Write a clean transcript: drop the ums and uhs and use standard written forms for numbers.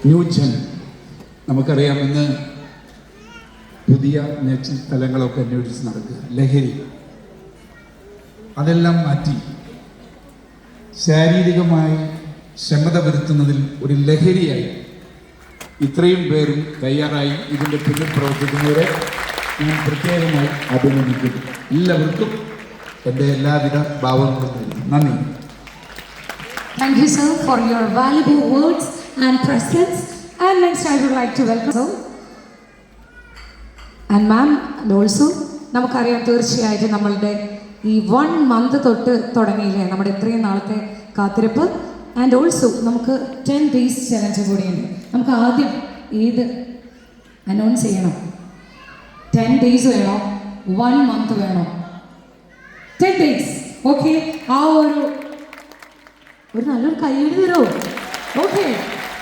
New gen. നമുക്കറിയാം ഇന്ന് പുതിയ തലങ്ങളൊക്കെ അന്വേഷിച്ച് നടക്കുക. ലഹരി അതെല്ലാം മാറ്റി ശാരീരികമായി ക്ഷമത വരുത്തുന്നതിൽ ഒരു ലഹരിയായി ഇത്രയും പേരും തയ്യാറായി ഇതിൻ്റെ പിന്നിൽ പ്രവർത്തിക്കുന്നവരെ ഞാൻ പ്രത്യേകമായി അഭിനന്ദിക്കുന്നു. എല്ലാവർക്കും എൻ്റെ എല്ലാവിധ ഭാവങ്ങളും നന്ദി. Thank you, sir, for your valuable words and presence. And next, I would like to welcome sir. And ma'am, and also, നമുക്കറിയാം തീർച്ചയായിട്ടും നമ്മളുടെ ഈ 1 month തൊട്ട് തുടങ്ങിയില്ലേ നമ്മുടെ ഇത്രയും നാളത്തെ കാത്തിരിപ്പ്. ആൻഡ് ഓൾസോ നമുക്ക് 10 days ചലഞ്ച് കൂടിയുണ്ട്. നമുക്ക് ആദ്യം ഏത് അനൗൺസ് ചെയ്യണം? 10 days വേണോ, 1 month വേണോ? 10 days. ഓക്കെ, ആ ഒരു നല്ലൊരു കൈയ്യടി തരുമോ? ഓക്കെ.